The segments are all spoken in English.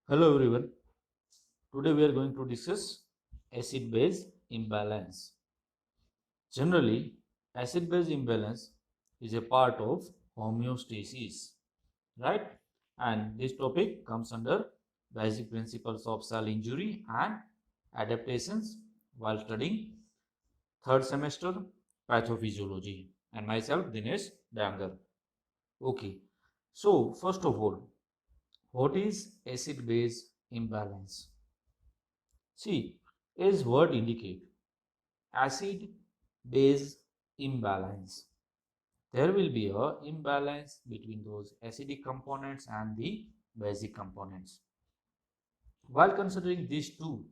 Hello everyone. Today we are going to discuss acid base imbalance. Generally, acid base imbalance is a part of homeostasis, right? And this topic comes under basic principles of cell injury and adaptations while studying third semester pathophysiology. And myself, Dinesh Dangar. Okay. So, first of all, what is acid base imbalance? See, as word indicate, acid base imbalance. There will be a imbalance between those acidic components and the basic components. While considering these two,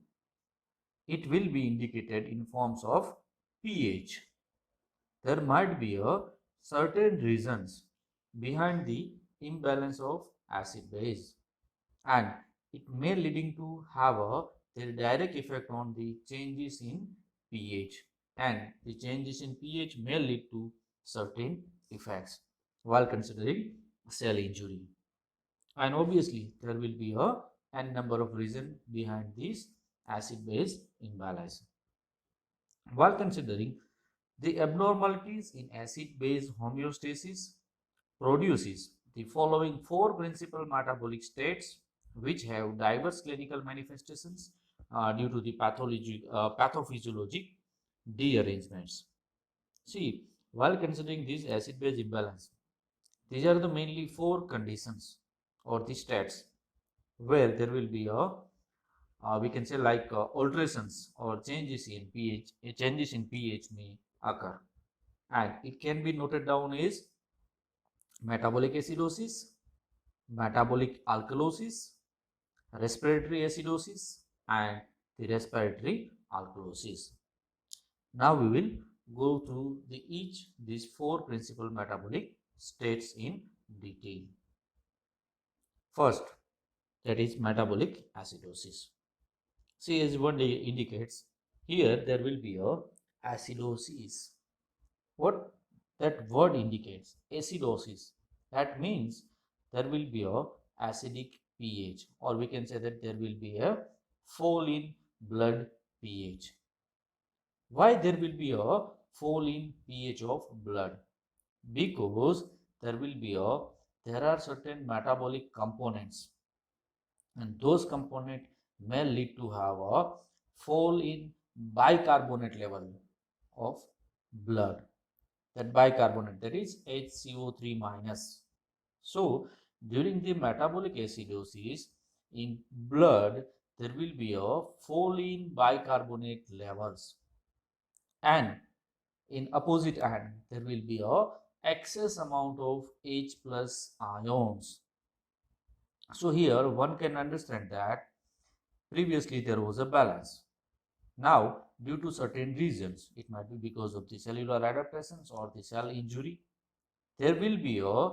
it will be indicated in forms of pH. There might be a certain reasons behind the imbalance of acid base, and it may leading to have a direct effect on the changes in pH, and the changes in pH may lead to certain effects while considering cell injury. And obviously there will be a n number of reasons behind this acid base imbalance. While considering the abnormalities in acid base homeostasis produces the following four principal metabolic states which have diverse clinical manifestations due to the pathophysiologic dearrangements. See, while considering this acid base imbalance, these are the mainly four conditions or the states where there will be a we can say like alterations or changes in pH. Changes in pH may occur, and it can be noted down as metabolic acidosis, metabolic alkalosis, respiratory acidosis, and the respiratory alkalosis. Now we will go through each these four principal metabolic states in detail. First, that is metabolic acidosis. See, as one indicates, here there will be a acidosis. What that word indicates, acidosis. That means there will be a acidic pH, or we can say that there will be a fall in blood pH. Why there will be a fall in pH of blood? Because there are certain metabolic components, and those components may lead to have a fall in bicarbonate level of blood. That bicarbonate, that is HCO3 minus. So during the metabolic acidosis in blood, there will be a fall in bicarbonate levels, and in opposite hand there will be a excess amount of H plus ions. So here one can understand that previously there was a balance. Now, due to certain reasons, it might be because of the cellular adaptations or the cell injury, there will be a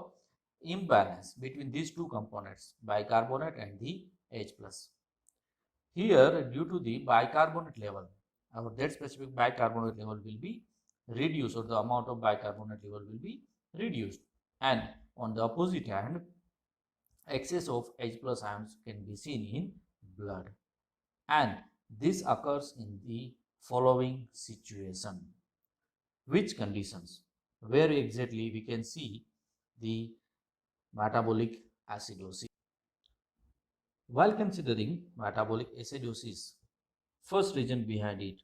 imbalance between these two components, bicarbonate and the H plus. Here, due to the bicarbonate level, that specific bicarbonate level will be reduced, or the amount of bicarbonate level will be reduced. And on the opposite hand, excess of H plus ions can be seen in blood. And this occurs in the following situation. Which conditions? Where exactly we can see the metabolic acidosis. While considering metabolic acidosis, first reason behind it,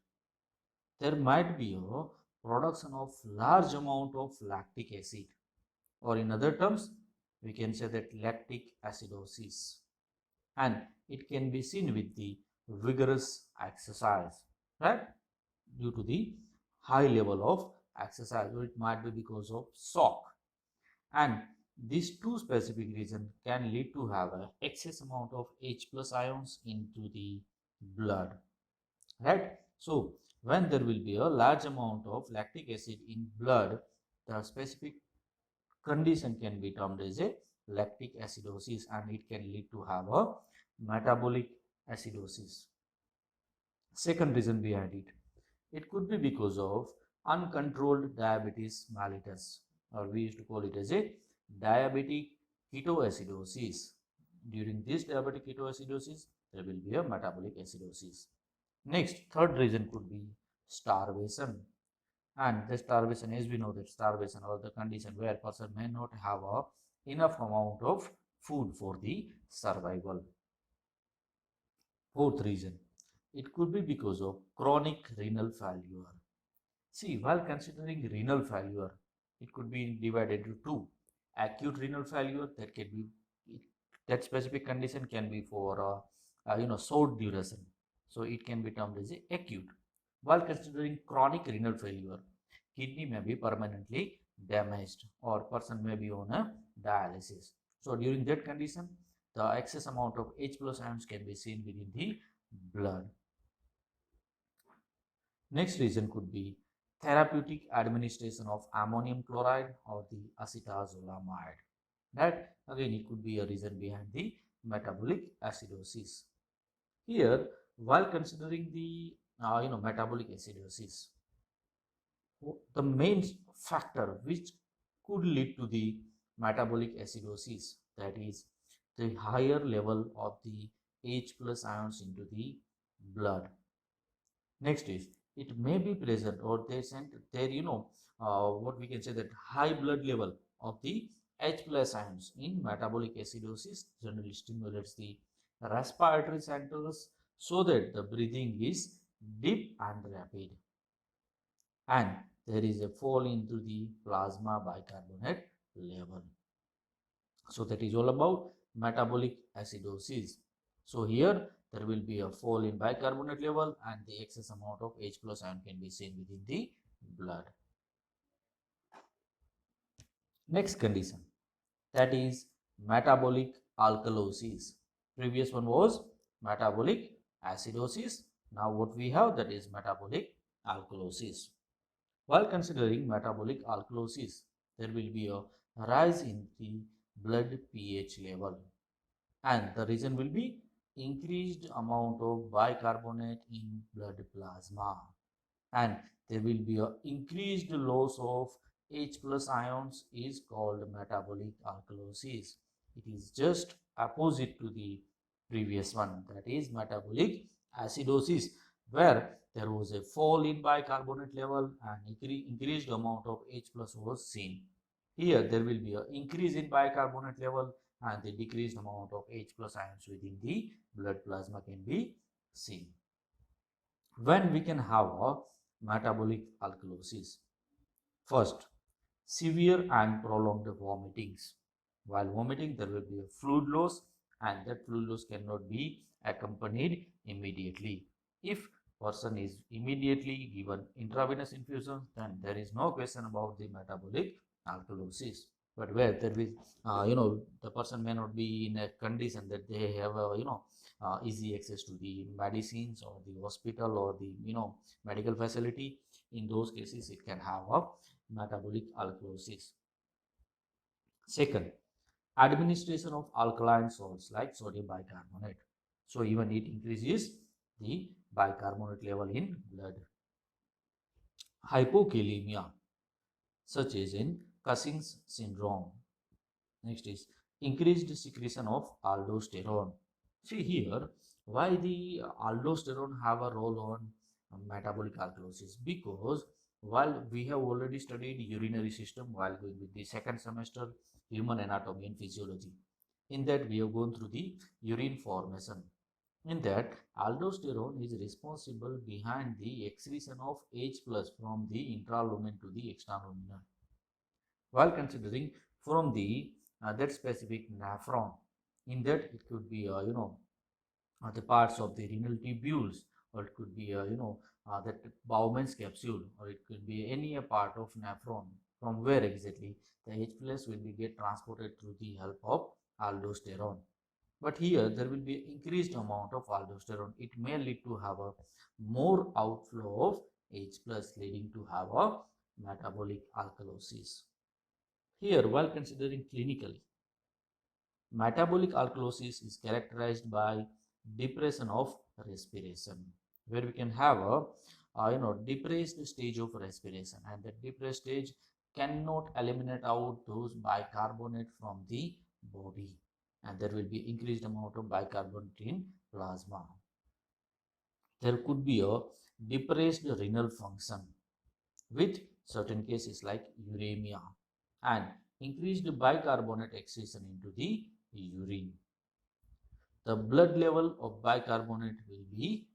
there might be a production of large amount of lactic acid, or in other terms, we can say that lactic acidosis, and it can be seen with the vigorous exercise, right? Due to the high level of exercise, or it might be because of shock. And these two specific reasons can lead to have an excess amount of H plus ions into the blood, right? So when there will be a large amount of lactic acid in blood, the specific condition can be termed as a lactic acidosis, and it can lead to have a metabolic acidosis. Second reason behind it, it could be because of uncontrolled diabetes mellitus, or we used to call it as a diabetic ketoacidosis. During this diabetic ketoacidosis, there will be a metabolic acidosis. Next, third reason could be starvation. And the starvation, as we know that starvation or the condition where person may not have a enough amount of food for the survival. Fourth reason, it could be because of chronic renal failure. See, while considering renal failure, it could be divided into two. Acute renal failure, that can be, that specific condition can be for short duration, so it can be termed as a acute. While considering chronic renal failure, kidney may be permanently damaged or person may be on a dialysis. So during that condition, the excess amount of H plus ions can be seen within the blood. Next reason could be therapeutic administration of ammonium chloride or the acetazolamide. That again, it could be a reason behind the metabolic acidosis. Here, while considering the metabolic acidosis, the main factor which could lead to the metabolic acidosis, that is the higher level of the H plus ions into the blood. Next is, it may be present or there what we can say that high blood level of the H plus ions in metabolic acidosis generally stimulates the respiratory centers so that the breathing is deep and rapid, and there is a fall into the plasma bicarbonate level. So that is all about metabolic acidosis. So here there will be a fall in bicarbonate level and the excess amount of H plus ion can be seen within the blood. Next condition, that is metabolic alkalosis. Previous one was metabolic acidosis. Now what we have, that is metabolic alkalosis. While considering metabolic alkalosis, there will be a rise in the blood pH level, and the reason will be increased amount of bicarbonate in blood plasma, and there will be a increased loss of H plus ions is called metabolic alkalosis. It is just opposite to the previous one, that is metabolic acidosis, where there was a fall in bicarbonate level and increased amount of H plus was seen. Here there will be an increase in bicarbonate level and the decreased amount of H plus ions within the blood plasma can be seen. When we can have a metabolic alkalosis? First, severe and prolonged vomitings. While vomiting, there will be a fluid loss, and that fluid loss cannot be accompanied immediately. If person is immediately given intravenous infusion, then there is no question about the metabolic alkalosis. But where there is, the person may not be in a condition that they have easy access to the medicines or the hospital or the medical facility. In those cases, it can have a metabolic alkalosis. Second, administration of alkaline salts like sodium bicarbonate. So even it increases the bicarbonate level in blood. Hypokalemia, such as in Cushing's syndrome. Next is increased secretion of aldosterone. See here, why the aldosterone have a role on metabolic alkalosis? Because while we have already studied urinary system while going with the second semester human anatomy and physiology, in that we have gone through the urine formation. In that, aldosterone is responsible behind the excretion of H plus from the intralumen to the extraluminal. While considering from the that specific nephron, in that it could be the parts of the renal tubules, or it could be that Bowman's capsule, or it could be any a part of nephron, from where exactly the H plus will be get transported through the help of aldosterone. But here there will be increased amount of aldosterone. It may lead to have a more outflow of H plus, leading to have a metabolic alkalosis. Here, while considering clinically, metabolic alkalosis is characterized by depression of respiration, where we can have a depressed stage of respiration, and that depressed stage cannot eliminate out those bicarbonate from the body. and there will be increased amount of bicarbonate in plasma. There could be a depressed renal function with certain cases like uremia and increased bicarbonate excretion into the urine. The blood level of bicarbonate will be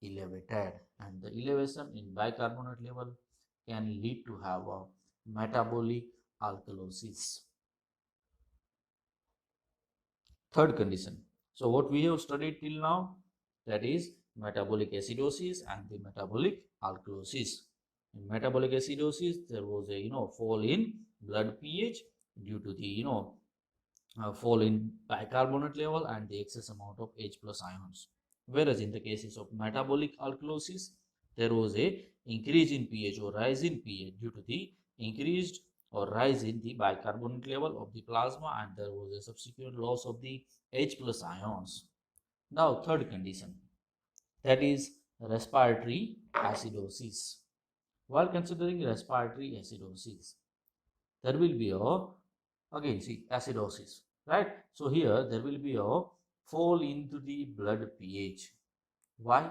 elevated, and the elevation in bicarbonate level can lead to have a metabolic alkalosis. Third condition. So what we have studied till now, that is metabolic acidosis and the metabolic alkalosis. In metabolic acidosis, there was a fall in blood pH due to the fall in bicarbonate level and the excess amount of H plus ions. Whereas in the cases of metabolic alkalosis, there was a increase in pH or rise in pH due to the increased or rise in the bicarbonate level of the plasma, and there was a subsequent loss of the H plus ions. Now, third condition, that is respiratory acidosis. While considering respiratory acidosis, there will be a, again see, acidosis, right? So here there will be a fall into the blood pH. Why?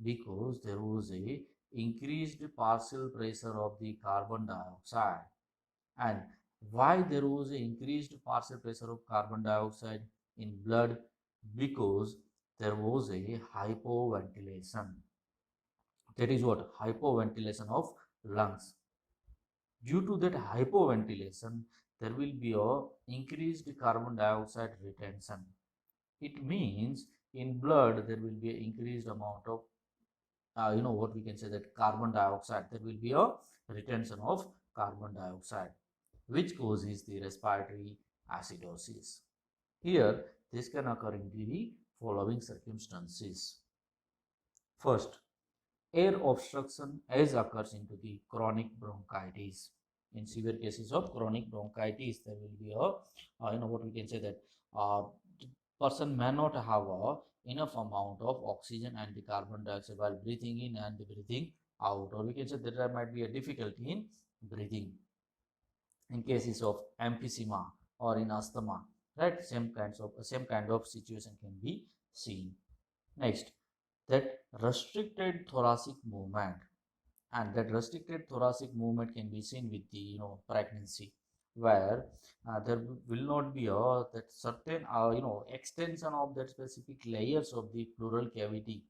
Because there was a increased partial pressure of the carbon dioxide. And why there was a increased partial pressure of carbon dioxide in blood? Because there was a hypoventilation. That is what? Hypoventilation of lungs. Due to that hypoventilation, there will be a increased carbon dioxide retention. It means in blood there will be an increased amount of what we can say, that carbon dioxide. There will be a retention of carbon dioxide, which causes the respiratory acidosis. Here, this can occur in the following circumstances. First, air obstruction as occurs into the chronic bronchitis. In severe cases of chronic bronchitis, there will be a what we can say, that person may not have enough amount of oxygen and the carbon dioxide while breathing in and breathing out, or we can say that there might be a difficulty in breathing. In cases of emphysema or in asthma, right, same kind of situation can be seen. Next, that restricted thoracic movement, and that restricted thoracic movement can be seen with the pregnancy, where there will not be that certain extension of that specific layers of the pleural cavity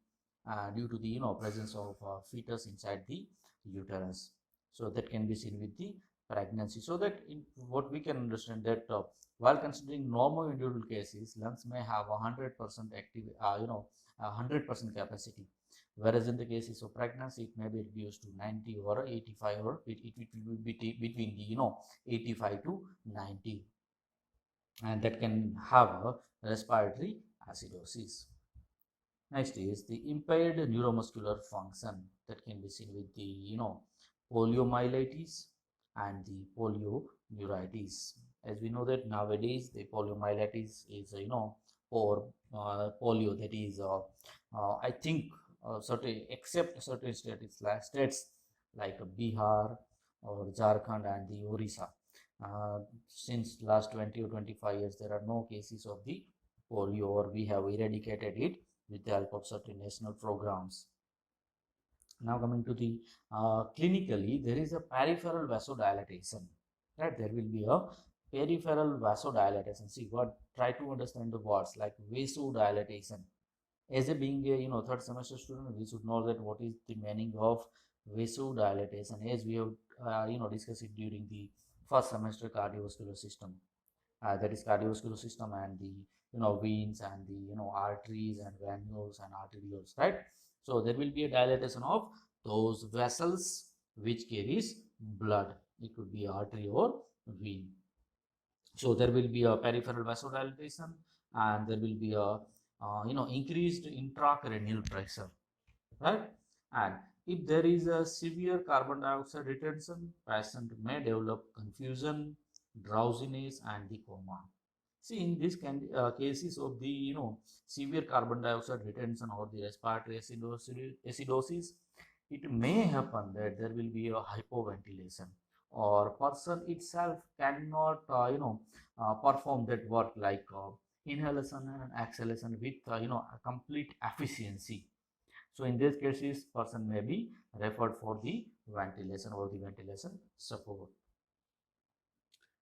due to the presence of fetus inside the uterus. So that can be seen with the pregnancy. So that what we can understand, that while considering normal individual cases, lungs may have 100% active 100% capacity, whereas in the cases of pregnancy it may be reduced to 90 or 85, or it will be between the 85 to 90, and that can have a respiratory acidosis. Next is the impaired neuromuscular function, that can be seen with the poliomyelitis and the polioneuritis. As we know that nowadays the poliomyelitis is or polio, that is I think certain, except certain states like Bihar or Jharkhand and the Orissa. Since last 20 or 25 years, there are no cases of the polio, or we have eradicated it with the help of certain national programs. Now coming to the clinically, there is a peripheral vasodilatation, right? There will be a peripheral vasodilatation. See, what, try to understand the words like vasodilatation. As a being a third semester student, we should know that what is the meaning of vasodilatation, as we have discussed it during the first semester cardiovascular system. That is cardiovascular system and the veins and the arteries and venules and arterioles, right? So there will be a dilatation of those vessels which carries blood. It could be artery or vein. So there will be a peripheral vasodilatation, and there will be a increased intracranial pressure, right? And if there is a severe carbon dioxide retention, patient may develop confusion, drowsiness, and the coma. See, in these cases of the severe carbon dioxide retention or the respiratory acidosis, it may happen that there will be a hypoventilation, or person itself cannot perform that work, like inhalation and exhalation with a complete efficiency. So in these cases, person may be referred for the ventilation or the ventilation support.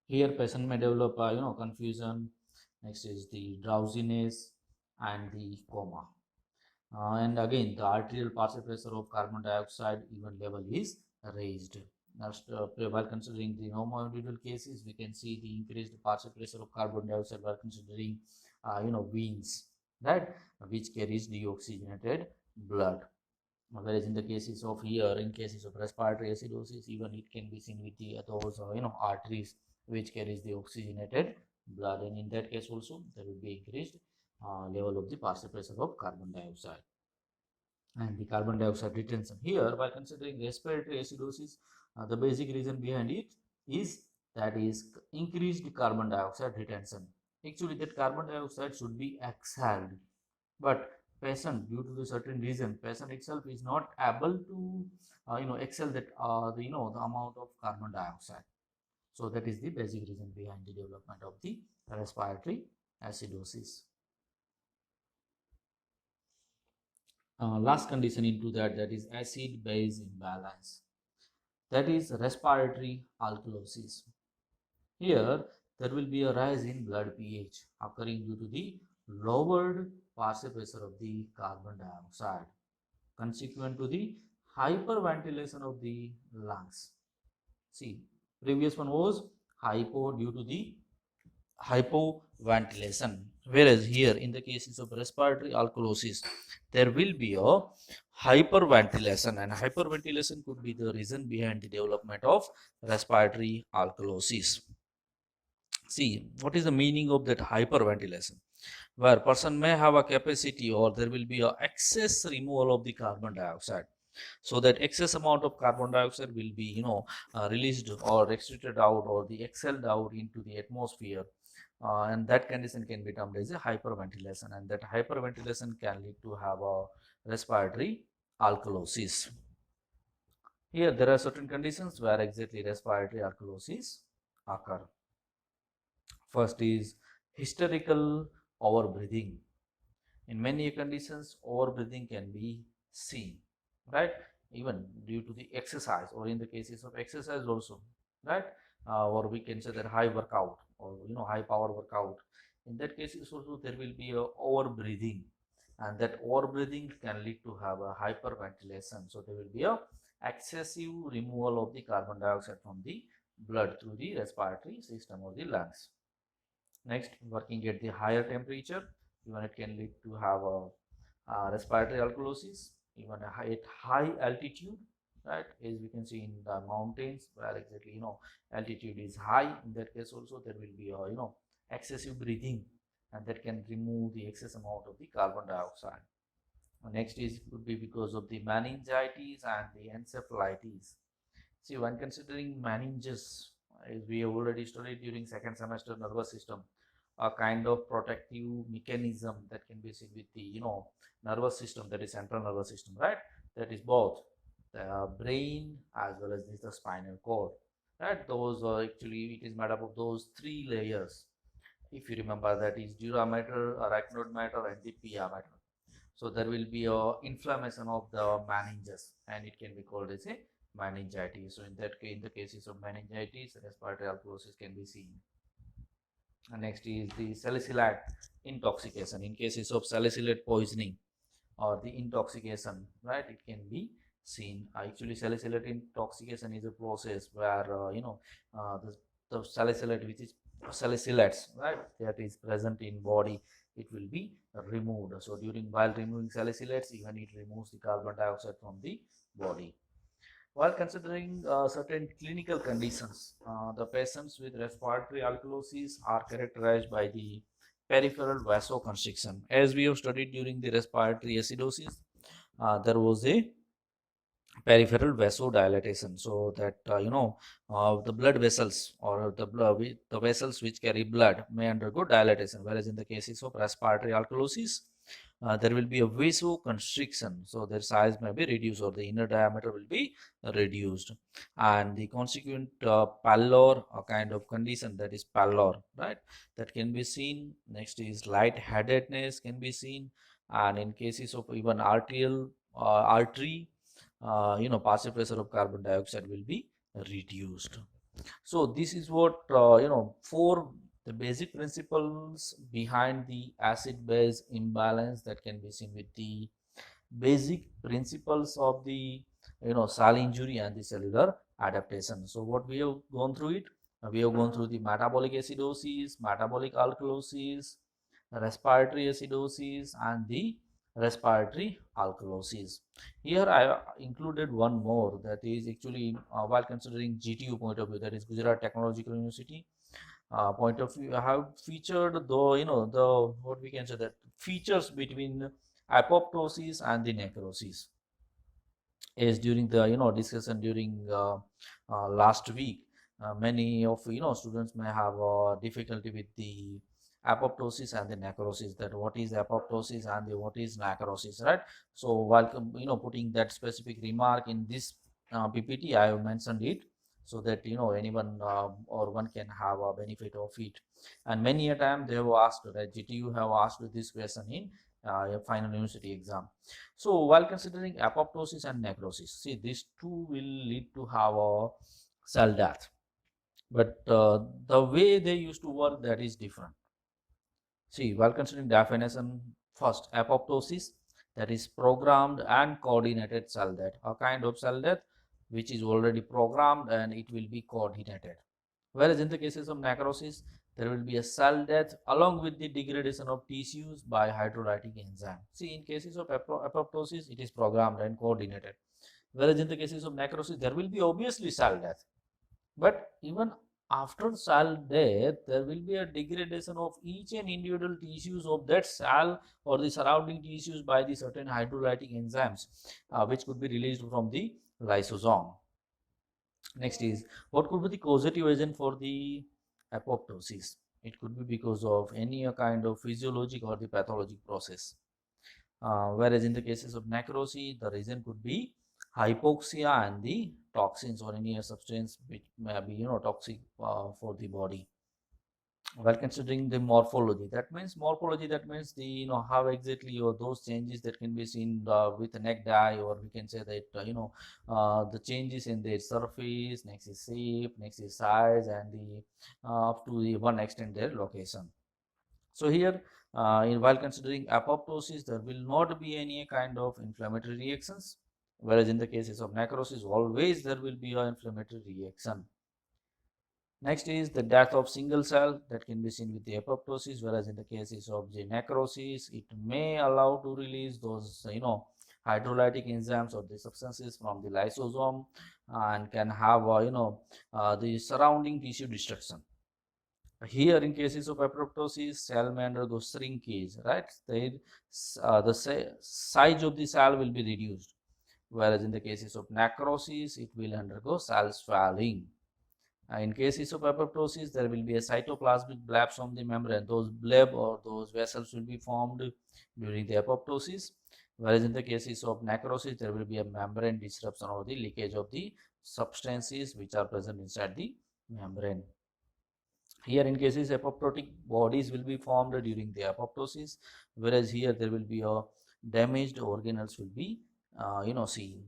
Here, patient may develop confusion. Next is the drowsiness and the coma. And again, the arterial partial pressure of carbon dioxide even level is raised. While considering the normal individual cases, we can see the increased partial pressure of carbon dioxide while considering, veins, right, which carries deoxygenated blood. Whereas in the cases of here, in cases of respiratory acidosis, even it can be seen with the those arteries which carries the oxygenated blood, and in that case also there will be increased level of the partial pressure of carbon dioxide and the carbon dioxide retention. Here, by considering respiratory acidosis, the basic reason behind it is that is increased carbon dioxide retention. Actually, that carbon dioxide should be exhaled, but patient, due to the certain reason, patient itself is not able to exhale that the amount of carbon dioxide. So that is the basic reason behind the development of the respiratory acidosis. Last condition into that is acid base imbalance, that is respiratory alkalosis. Here there will be a rise in blood pH occurring due to the lowered partial pressure of the carbon dioxide consequent to the hyperventilation of the lungs. See, previous one was hypo due to the hypoventilation, whereas here in the cases of respiratory alkalosis there will be a hyperventilation, and hyperventilation could be the reason behind the development of respiratory alkalosis. See, what is the meaning of that hyperventilation? Where person may have a capacity or there will be a excess removal of the carbon dioxide, so that excess amount of carbon dioxide will be released or extracted out or the exhaled out into the atmosphere, and that condition can be termed as a hyperventilation, and that hyperventilation can lead to have a respiratory alkalosis. Here there are certain conditions where exactly respiratory alkalosis occur. First is hysterical overbreathing. In many conditions, overbreathing can be seen, right? Even due to the exercise, or in the cases of exercise also, right? Or we can say that high workout or high power workout. In that cases also there will be a overbreathing, and that overbreathing can lead to have a hyperventilation. So there will be a excessive removal of the carbon dioxide from the blood through the respiratory system or the lungs. Next, working at the higher temperature, even it can lead to have a respiratory alkalosis, even at high altitude, right? As we can see in the mountains, where exactly altitude is high. In that case, also there will be a excessive breathing, and that can remove the excess amount of the carbon dioxide. Next is could be because of the meningitis and the encephalitis. See, when considering meninges, as we have already studied during second semester, nervous system, a kind of protective mechanism that can be seen with the nervous system, that is central nervous system, right? That is both the brain as well as the spinal cord, right? Those are actually, it is made up of those three layers. If you remember, that is dura mater, arachnoid mater, and the pia mater. So there will be a inflammation of the meninges, and it can be called as a meningitis. So in that case, in the cases of meningitis, respiratory alkalosis can be seen. And next is the salicylate intoxication. In cases of salicylate poisoning or the intoxication, right, it can be seen. Actually, salicylate intoxication is a process where the salicylate, which is salicylates, right, that is present in body, it will be removed. So while removing salicylates, even it removes the carbon dioxide from the body. While considering certain clinical conditions, the patients with respiratory alkalosis are characterized by the peripheral vasoconstriction. As we have studied during the respiratory acidosis, there was a peripheral vasodilatation, so that the blood vessels or the vessels which carry blood may undergo dilatation, whereas in the cases of respiratory alkalosis, there will be a vasoconstriction, so their size may be reduced or the inner diameter will be reduced, and the consequent pallor, a kind of condition, that is pallor, right, that can be seen. Next is lightheadedness can be seen, and in cases of even artery, passive pressure of carbon dioxide will be reduced. So this is what four the basic principles behind the acid base imbalance that can be seen with the basic principles of the cell injury and the cellular adaptation. So what we have gone through it, we have gone through the metabolic acidosis, metabolic alkalosis, respiratory acidosis, and the respiratory alkalosis. Here I included one more, that is actually while considering GTU point of view, that is Gujarat Technological University point of view, I have featured the what we can say that features between apoptosis and the necrosis. As during the discussion during last week, many of students may have difficulty with the apoptosis and the necrosis, that what is apoptosis and what is necrosis, right? So while putting that specific remark in this PPT, I have mentioned it so that anyone or one can have a benefit of it. And many a time they have asked, right, GTU have asked this question in final university exam. So while considering apoptosis and necrosis, see, these two will lead to have a cell death, but the way they used to work, that is different. See, while considering definition, first apoptosis, that is programmed and coordinated cell death, a kind of cell death which is already programmed and it will be coordinated. Whereas in the cases of necrosis, there will be a cell death along with the degradation of tissues by hydrolytic enzyme. See, in cases of apoptosis, it is programmed and coordinated. Whereas in the cases of necrosis, there will be obviously cell death. But even after cell death, there will be a degradation of each and individual tissues of that cell or the surrounding tissues by the certain hydrolytic enzymes, which could be released from the lysosome. Next is, what could be the causative agent for the apoptosis? It could be because of any kind of physiologic or the pathologic process. Whereas in the cases of necrosis, the reason could be hypoxia and the toxins or any substance which may be toxic for the body. While considering the morphology, that means the how exactly or those changes that can be seen with the neck dye, or we can say that the changes in their surface, next is shape, next is size, and the up to the one extent their location. So here while considering apoptosis, there will not be any kind of inflammatory reactions, whereas in the cases of necrosis, always there will be an inflammatory reaction. Next is the death of single cell, that can be seen with the apoptosis, whereas in the cases of the necrosis, it may allow to release those hydrolytic enzymes or the substances from the lysosome and can have the surrounding tissue destruction. Here in cases of apoptosis, cell may undergo shrinkage, right? The size of the cell will be reduced, whereas in the cases of necrosis, it will undergo cell swelling. In cases of apoptosis, there will be a cytoplasmic blebs on the membrane. Those bleb or those vessels will be formed during the apoptosis, whereas in the cases of necrosis, there will be a membrane disruption or the leakage of the substances which are present inside the membrane. Here in cases apoptotic bodies will be formed during the apoptosis, whereas here there will be a damaged organelles will be seen.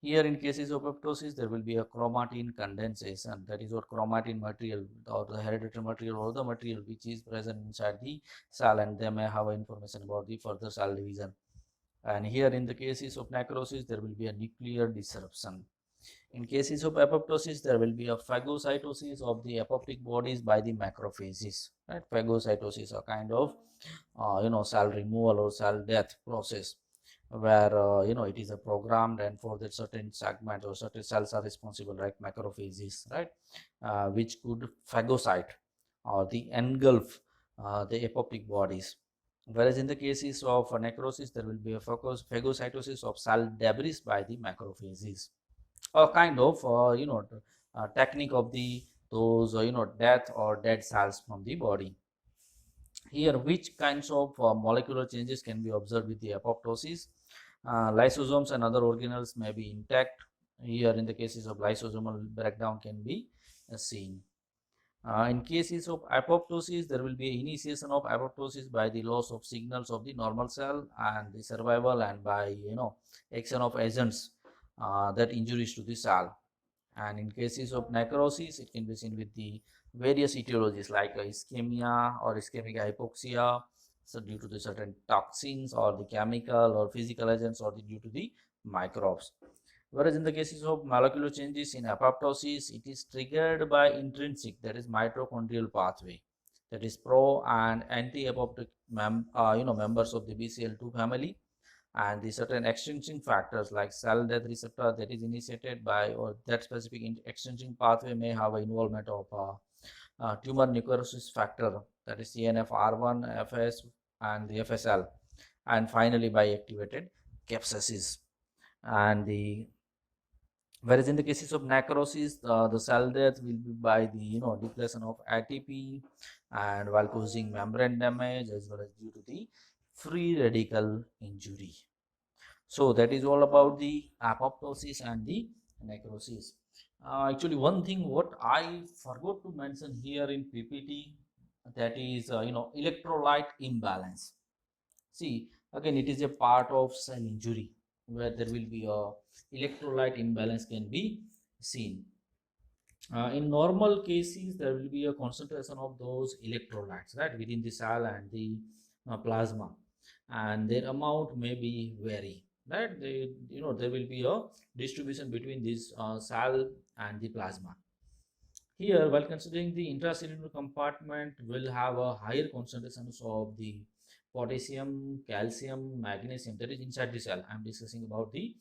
Here in cases of apoptosis, there will be a chromatin condensation, that is what chromatin material or the hereditary material or the material which is present inside the cell, and they may have information about the further cell division. And here in the cases of necrosis, there will be a nuclear disruption. In cases of apoptosis, there will be a phagocytosis of the apoptic bodies by the macrophages. Right? Phagocytosis, a kind of cell removal or cell death process, where it is a programmed, and for that certain segment or certain cells are responsible, like macrophages, right, which could phagocyte or the engulf the apoptic bodies. Whereas in the cases of necrosis, there will be a phagocytosis of cell debris by the macrophages, a kind of technique of the those death or dead cells from the body. Here, which kinds of molecular changes can be observed with the apoptosis? Lysosomes and other organelles may be intact. Here, in the cases of lysosomal breakdown can be seen. In cases of apoptosis, there will be initiation of apoptosis by the loss of signals of the normal cell and the survival, and by action of agents that injuries to the cell. And in cases of necrosis, it can be seen with the various etiologies like ischemia or ischemic hypoxia, so due to the certain toxins or the chemical or physical agents, or due to the microbes. Whereas in the cases of molecular changes in apoptosis, it is triggered by intrinsic, that is mitochondrial pathway, that is pro and anti-apoptotic members of the BCL2 family, and the certain extinction factors like cell death receptor that is initiated by, or that specific extinction pathway may have an involvement of tumor necrosis factor, that is CNFR1, FS, and the FSL, and finally by activated capsaicin. And the whereas in the cases of necrosis, the cell death will be by the depletion of ATP, and while causing membrane damage as well as due to the free radical injury. So that is all about the apoptosis and the necrosis. Actually, one thing what I forgot to mention here in PPT, that is electrolyte imbalance. See, again, it is a part of cell injury where there will be a electrolyte imbalance can be seen. In normal cases, there will be a concentration of those electrolytes right within the cell and the plasma, and their amount may be vary. Right, there will be a distribution between this cell and the plasma. Here, while considering the intracellular compartment, will have a higher concentrations of the potassium, calcium, magnesium that is inside the cell. I am discussing about the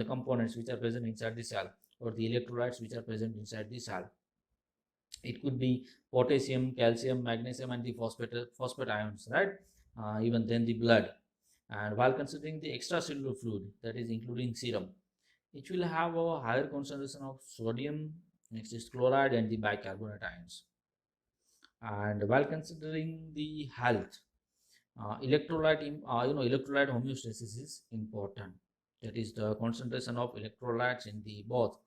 components which are present inside the cell, or the electrolytes which are present inside the cell. It could be potassium, calcium, magnesium, and the phosphate ions, right? Even then the blood. And while considering the extracellular fluid, that is including serum, it will have a higher concentration of sodium, next is chloride, and the bicarbonate ions. And while considering the health, electrolyte homeostasis is important. That is the concentration of electrolytes in the both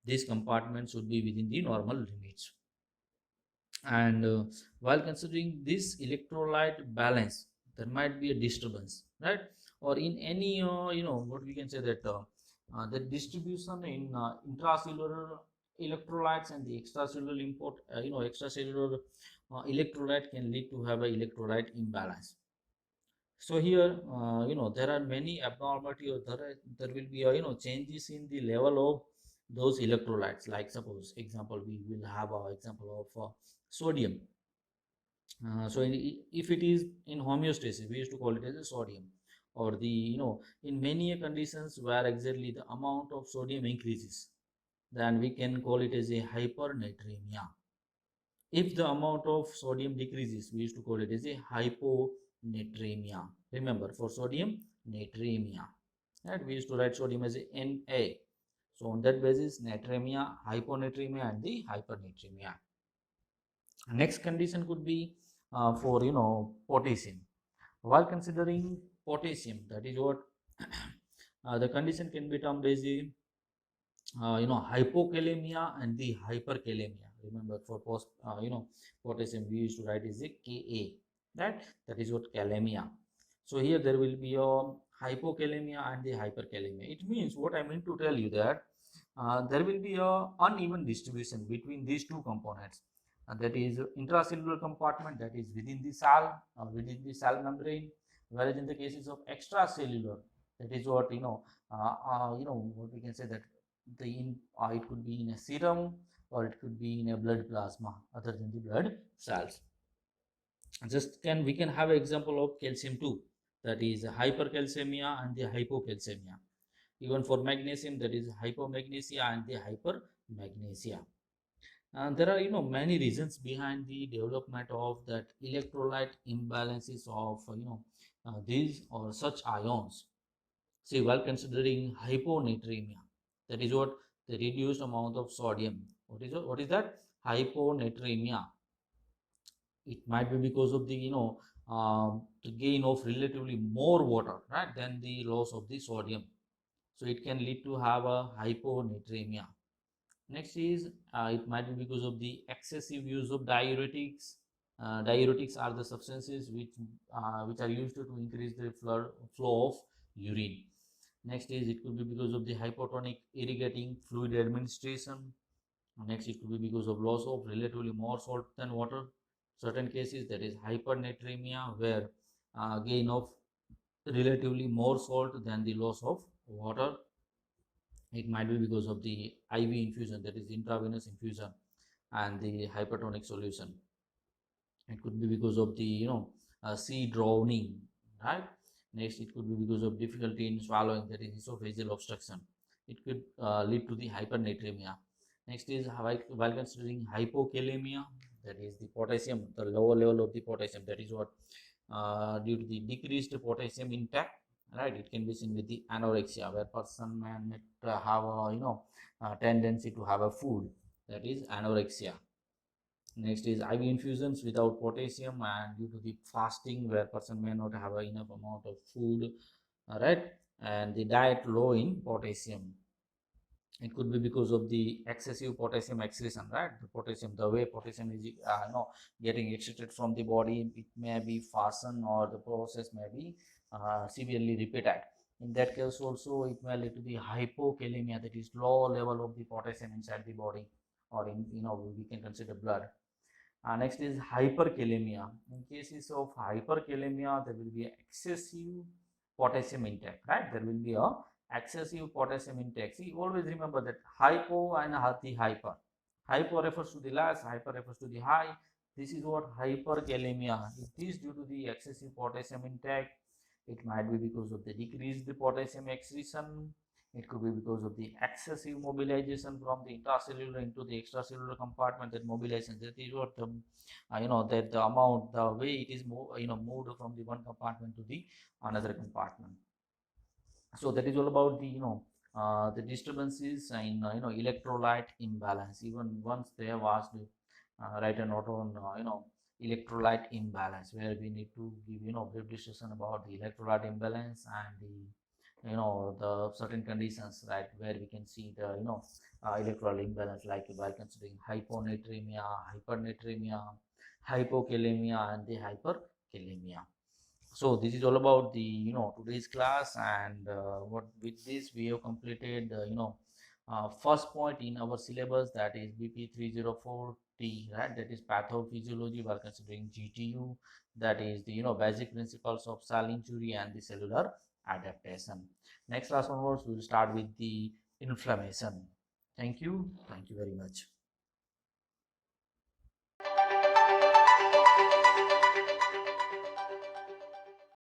these compartments should be within the normal limits. And while considering this electrolyte balance, there might be a disturbance, right? Or in any what we can say that the distribution in intracellular electrolytes and the extracellular extracellular electrolyte can lead to have a electrolyte imbalance. So here there are many abnormality, or there will be changes in the level of those electrolytes. Like suppose example, we will have an example of sodium. So if it is in homeostasis, we used to call it as a sodium, or the in many conditions where exactly the amount of sodium increases, then we can call it as a hypernatremia. If the amount of sodium decreases, we used to call it as a hyponatremia. Remember, for sodium, natremia, right? We used to write sodium as a Na. So on that basis, natremia, hyponatremia, and the hypernatremia. Next condition could be for potassium. While considering potassium, that is what the condition can be termed as a hypokalemia and the hyperkalemia. Remember, for potassium, we used to write is a Ka, right? That is what kalemia. So here there will be a hypokalemia and the hyperkalemia. It means, what I mean to tell you, that there will be a uneven distribution between these two components. That is intracellular compartment, that is within the cell, within the cell membrane. Whereas in the cases of extracellular, that is what what we can say, that it could be in a serum, or it could be in a blood plasma other than the blood cells. We can have an example of calcium too, that is hypercalcemia and the hypocalcemia. Even for magnesium, that is hypomagnesia and the hypermagnesia. And there are many reasons behind the development of that electrolyte imbalances of these or such ions. See, while considering hyponatremia, that is what the reduced amount of sodium. What is that? Hyponatremia. It might be because of the the gain of relatively more water, right, than the loss of the sodium. So it can lead to have a hyponatremia. Next is it might be because of the excessive use of diuretics. Diuretics are the substances which are used to increase the flow of urine. Next is it could be because of the hypotonic irrigating fluid administration. Next, it could be because of loss of relatively more salt than water. Certain cases, that is hypernatremia, where gain of relatively more salt than the loss of water. It might be because of the IV infusion, that is intravenous infusion, and the hypertonic solution. It could be because of the sea drowning, right? Next, it could be because of difficulty in swallowing, that is esophageal obstruction. It could lead to the hypernatremia. Next is while considering hypokalemia, that is the potassium, the lower level of the potassium. That is what due to the decreased potassium intake, right? It can be seen with the anorexia, where person may have a tendency to have a food, that is anorexia. Next is IV infusions without potassium, and due to the fasting, where person may not have enough amount of food, right? And the diet low in potassium. It could be because of the excessive potassium excretion, right? The potassium, the way potassium is getting extracted from the body, it may be fastened, or the process may be severely repeated. In that case also, it may lead to the hypokalemia, that is low level of the potassium inside the body, or in we can consider blood. Next is hyperkalemia. In cases of hyperkalemia, there will be excessive potassium intake, right? There will be a excessive potassium intake. See, always remember that hypo and the hyper. Hypo refers to the less, hyper refers to the high. This is what hyperkalemia. It is due to the excessive potassium intake. It might be because of the decreased potassium excretion. It could be because of the excessive mobilization from the intracellular into the extracellular compartment. That mobilization, that is what the that the amount, the way it is moved from the one compartment to the another compartment. So that is all about the disturbances in electrolyte imbalance. Even once they have asked write a note on electrolyte imbalance, where we need to give brief discussion about the electrolyte imbalance and the certain conditions, right, where we can see the electrolyte imbalance, like while considering hyponatremia, hypernatremia, hypokalemia, and the hyperkalemia. So this is all about the today's class, and what with this we have completed first point in our syllabus, that is BP 304T, right? That is pathophysiology, while considering GTU, that is the basic principles of cell injury and the cellular adaptation. Next class onwards we will start with the inflammation. Thank you very much.